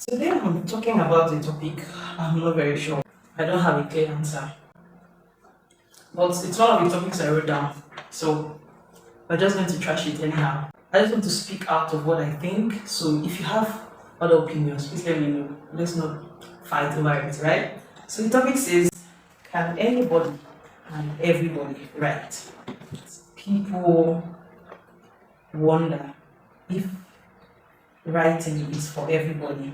Today I'm talking about a topic I'm not very sure. I don't have a clear answer, but it's one of the topics I wrote down. So we're just going to trash it anyhow. I just want to speak out of what I think. So if you have other opinions, please let me know. Let's not fight over it, right? So the topic says, can anybody and everybody write? People wonder if writing is for everybody.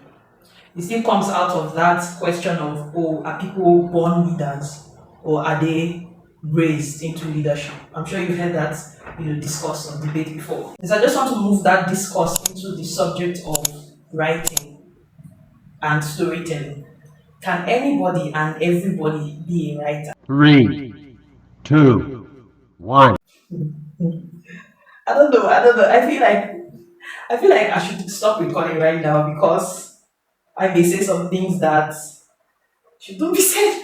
It still comes out of that question of, oh, are people born leaders or are they raised into leadership? I'm sure you've heard that discussed or debate before. So I just want to move that discourse into the subject of writing and storytelling. Can anybody and everybody be a writer? Three, two, one. I don't know. I feel like I should stop recording right now because I may say some things that shouldn't be said.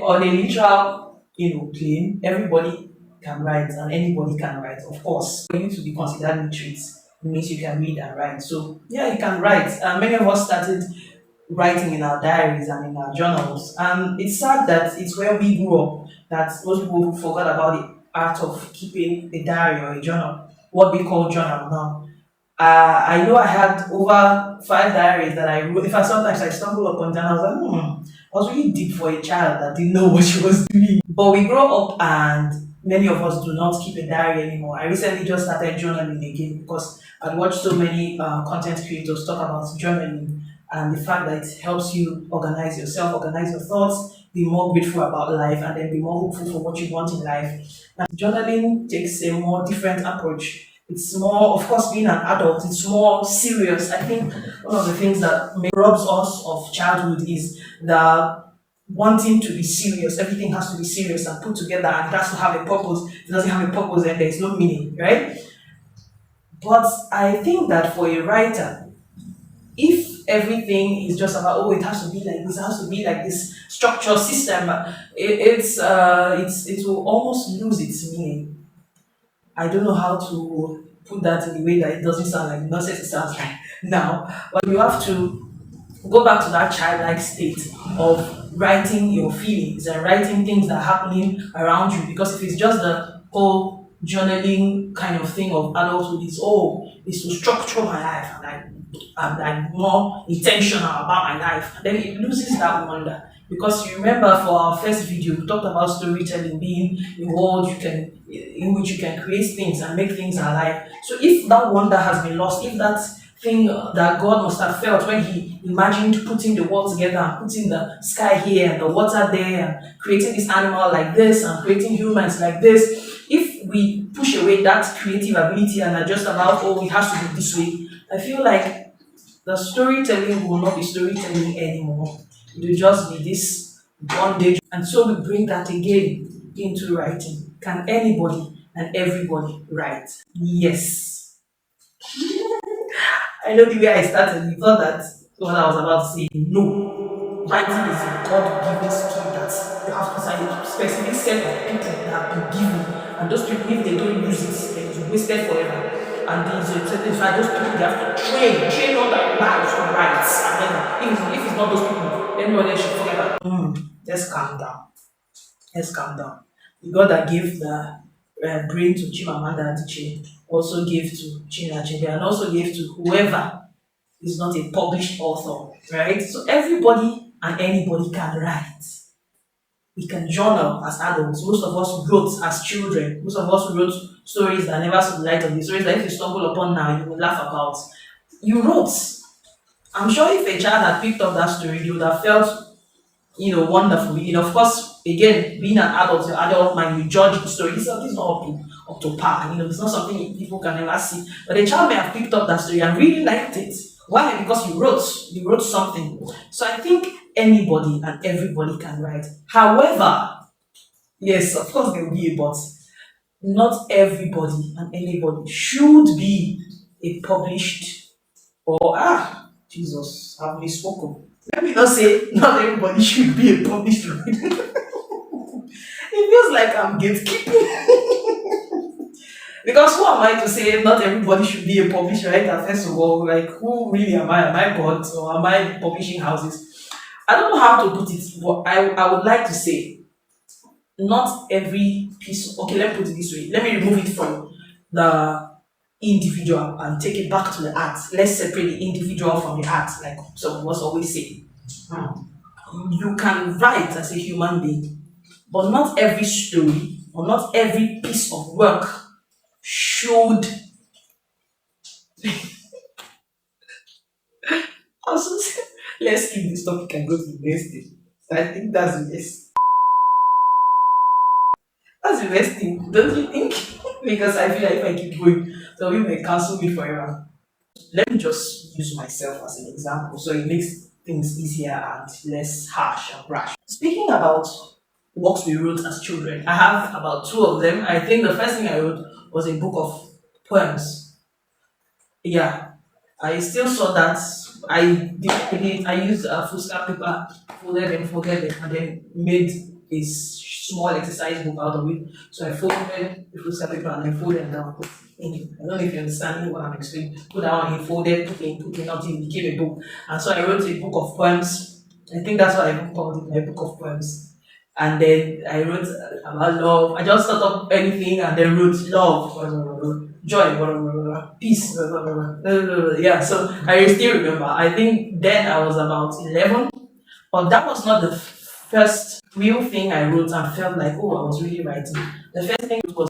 On a literal, plane, everybody can write and anybody can write. Of course, for you to be considered literate, it means you can read and write. So yeah, you can write. And many of us started writing in our diaries and in our journals. And it's sad that it's where we grew up that most people forgot about the art of keeping a diary or a journal, what we call journal now. I know I had over five diaries that I wrote. In fact, sometimes I stumble upon them. I was like, I was really deep for a child that didn't know what she was doing. But we grow up and many of us do not keep a diary anymore. I recently just started journaling again because I'd watched so many content creators talk about journaling and the fact that it helps you organize yourself, organize your thoughts, be more grateful about life, and then be more hopeful for what you want in life. And journaling takes a more different approach. It's more, of course, being an adult, it's more serious. I think one of the things that robs us of childhood is the wanting to be serious. Everything has to be serious and put together and it has to have a purpose. If it doesn't have a purpose, then there's no meaning, right? But I think that for a writer, if everything is just about, oh, it has to be like this, it has to be like this structure system, it will almost lose its meaning. I don't know how to put that in a way that it doesn't sound like nonsense it sounds like now. But you have to go back to that childlike state of writing your feelings and writing things that are happening around you. Because if it's just the whole journaling kind of thing of adulthood, it's to structure my life and I'm more intentional about my life, then it loses that wonder. Because you remember for our first video, we talked about storytelling being a world in which you can create things and make things alive. So if that wonder has been lost, if that thing that God must have felt when He imagined putting the world together and putting the sky here and the water there and creating this animal like this and creating humans like this, if we push away that creative ability and are just about, oh, it has to be this way, I feel like the storytelling will not be storytelling anymore. It will just be this bondage. And so we bring that again into writing. Can anybody and everybody write? Yes. I know the way I started, you thought that what I was about to say. No. Writing is a God-given skill that you have to sign a specific set of people that have been given. And those people, if they don't use it, then it's wasted forever. And these certified those people they have to train all their lives to write. And then if it's not those people, everybody should forget that. Let's calm down. Let's calm down. The God that gave the brain to Chimamanda Adichie also gave to Chinua Achebe and also gave to whoever is not a published author, right? So everybody and anybody can write. We can journal as adults. Most of us wrote as children. Most of us wrote stories that never saw the light of the stories that if you stumble upon now, you will laugh about. You wrote. I'm sure if a child had picked up that story, they would have felt, wonderful. Of course, again, being an adult, your adult mind, you judge the story. This is not up to par. It's not something people can ever see. But a child may have picked up that story and really liked it. Why? Because you wrote something. So I think anybody and everybody can write. However, yes, of course there will be a but. Not everybody and anybody should be a published or Jesus, I've misspoken. Let me not say not everybody should be a published writer. It feels like I'm gatekeeping. Because who am I to say not everybody should be a publisher, right? First of all, like who really am I? Am I God or am I publishing houses? I don't know how to put it, but I would like to say not every piece. Okay, let me put it this way. Let me remove it from the individual and take it back to the art. Let's separate the individual from the art, like some of us always say. You can write as a human being, but not every story or not every piece of work should also say, let's keep this topic and go to the next thing. So I think that's the best thing, don't you think? Because I feel like if I keep going, so we may cancel me forever. Let me just use myself as an example so it makes things easier and less harsh and brash. Speaking about works we wrote as children, I have about two of them. I think the first thing I wrote was a book of poems. Yeah, I still saw that. I used a foolscap paper, folded and folded and then made a small exercise book out of it. So I folded the foolscap paper and then folded it down. I don't know if you understand what I'm explaining. Put that one in, folded, put in until it became a book. And so I wrote a book of poems. I think that's what I even called it, my book of poems. And then I wrote about love. I just thought of anything and then wrote love, joy, peace. Yeah, so I still remember. I think then I was about 11, but that was not the first real thing I wrote and felt like, oh, I was really writing. The first thing was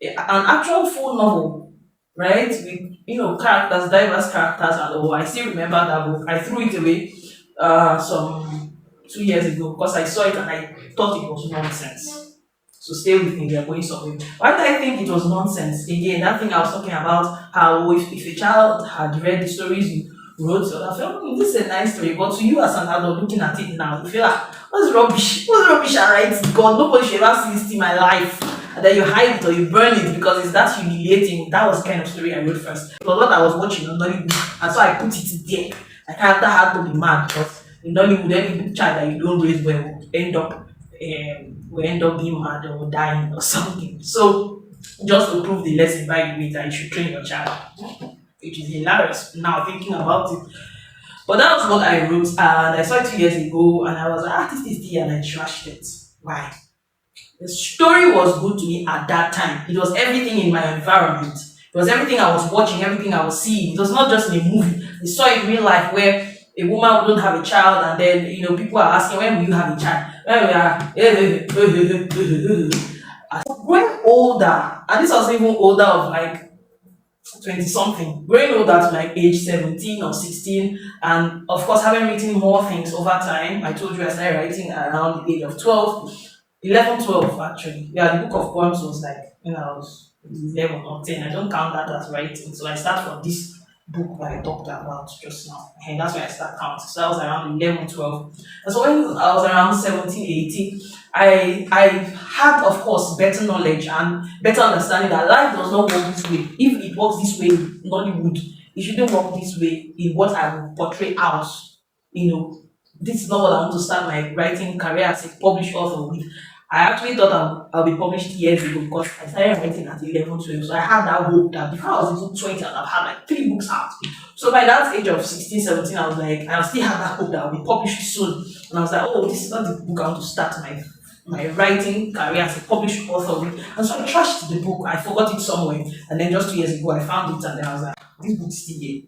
an actual full novel, right? With characters, diverse characters, and all. I still remember that book. I threw it away some 2 years ago because I saw it and I thought it was nonsense. So stay with me, we are going somewhere. Why did I think it was nonsense? Again, that thing I was talking about, how if a child had read the stories you wrote, so I felt, this is a nice story. But to you as an adult looking at it now, you feel like, what's rubbish? What's rubbish I write? God, nobody should ever see this in my life. And then you hide it or you burn it because it's that humiliating. That was the kind of story I wrote first. It was what I was watching on Nollywood, and so I put it there. My character had to be mad because in Nollywood, any child that you don't raise well will end up being mad or dying or something. So just to prove the lesson by the way that you should train your child, which is hilarious now thinking about it. But that was what I wrote, and I saw it 2 years ago, and I was like, this is the, and I trashed it. Why? The story was good to me at that time. It was everything in my environment. It was everything I was watching, everything I was seeing. It was not just in a movie. I saw it in real life where a woman wouldn't have a child, and then people are asking, when will you have a child? When we are growing older, and this was even older of like 20 something, growing older to like age 17 or 16, and of course having written more things over time. I told you I started writing around the age of 12, 11, 12 actually. Yeah, the book of poems was like when I was 11 or 10. I don't count that as writing, so I start from this book that I talked about just now. And that's where I start counting. So that was around 11, 12. And so when I was around 17, 18, I had, of course, better knowledge and better understanding that life does not work this way. If it works this way in Nollywood, it shouldn't work this way in what I will portray out. This is not what I want to start my writing career as a published author with. I actually thought I'll be published years ago because I started writing at 11, 12. So I had that hope that before I was even 20, I'd have had like 3 books out. So by that age of 16, 17, I was like, I still had that hope that I'll be published soon. And I was like, oh, this is not the book I want to start my writing career as a published author with. And so I trashed the book. I forgot it somewhere. And then just 2 years ago, I found it and then I was like, this book is still here.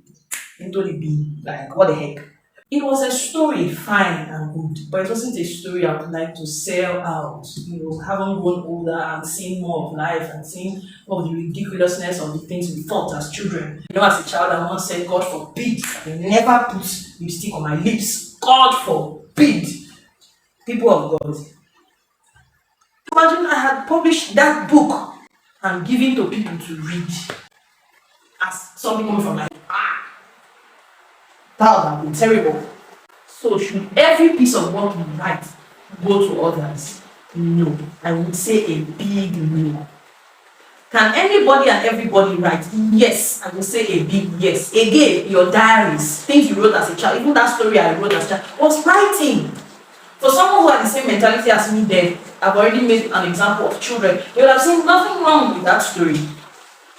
It would be like, what the heck? It was a story, fine and good, but it wasn't a story I would like to sell out. Having grown older and seeing more of life and seeing more of the ridiculousness of the things we thought as children. As a child, I once said, God forbid, I never put lipstick on my lips. God forbid. People of God. Imagine I had published that book and given to people to read. As something coming from like, that would have been terrible. So should every piece of work we write go to others? No. I would say a big no. Can anybody and everybody write? Yes. I would say a big yes. Again, your diaries, things you wrote as a child, even that story I wrote as a child, was writing. For someone who had the same mentality as me then, I've already made an example of children. You would have seen nothing wrong with that story.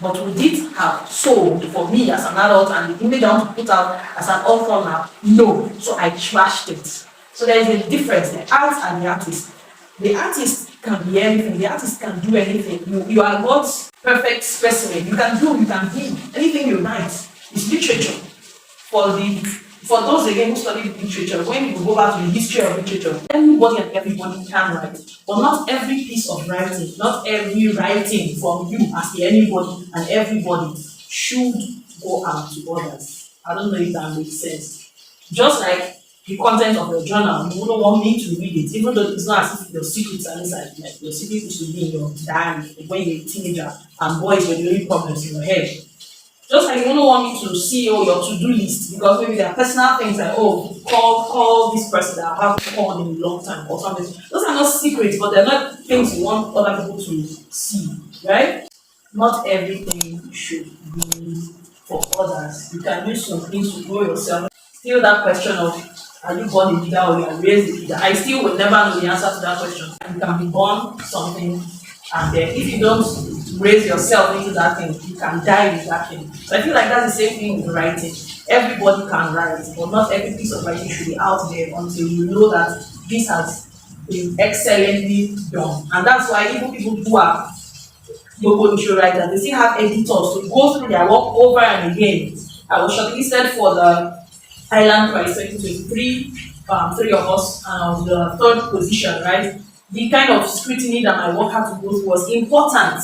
But would it have sold for me as an adult and the image I want to put out as an author now? No. So I trashed it. So there is a difference, the art and the artist. The artist can be anything, the artist can do anything. You are God's perfect specimen. You can be anything you write. It's literature. For those again who study literature, when you go back to the history of literature, anybody and everybody can write, but not every piece of writing, not every writing from you as the anybody and everybody should go out to others. I don't know if that makes sense. Just like the content of your journal, you wouldn't want me to read it, even though it's not as if your secrets are inside. Like your secrets should be in your diary when you're a teenager, and boys were the only problems in your head. Just like you don't want me to see your to-do list because maybe there are personal things like call this person that I haven't called in a long time or something. Those are not secrets, but they're not things you want other people to see, right? Not everything should be for others. You can use some things to grow yourself. Still that question of are you born a leader or you are raised a leader? I still will never know the answer to that question. You can be born something and then if you don't raise yourself into that thing, you can die with that thing. So I feel like that's the same thing with writing. Everybody can write, but not every piece of writing should be out there until you know that this has been excellently done. And that's why even people who are local issue writers, they still have editors to go through their work over and again. I was shortlisted for the Island Prize 2023, three of us, and I was the third position, right? The kind of scrutiny that my work had to go through was important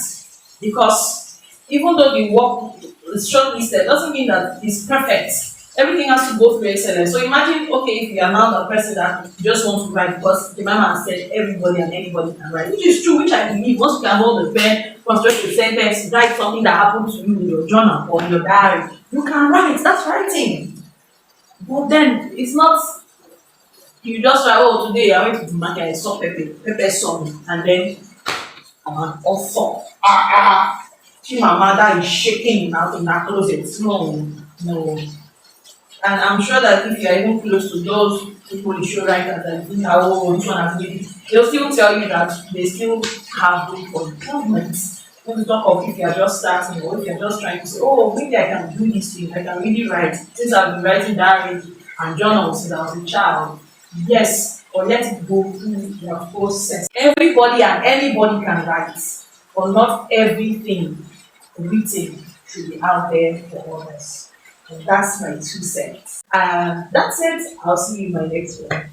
because even though the work is shortlisted, doesn't mean that it's perfect. Everything has to go through excellence. So imagine, okay, if you are now the person that just wants to write because the mama said everybody and anybody can write, which is true, which I believe. Once you can hold the pen, construct a sentence, write something that happened to you in your journal or in your diary, you can write. That's writing. But then it's not you just like, oh, today I went to the market, I saw pepper song, and then I'm an author. See, my mother is shaking out in her closet. No, no. And I'm sure that if you're even close to those people in show writers that think, oh, which one has made it, they'll still tell you that they still have room for improvement. When we talk of if you're just starting or if you're just trying to say, oh, maybe I can do this thing, I can really write. Since I've been writing diaries and journals since I was a child, yes, or let it go through your process. Everybody and anybody can write, but not everything written should be out there for others. And that's my 2 cents. That's it. I'll see you in my next one.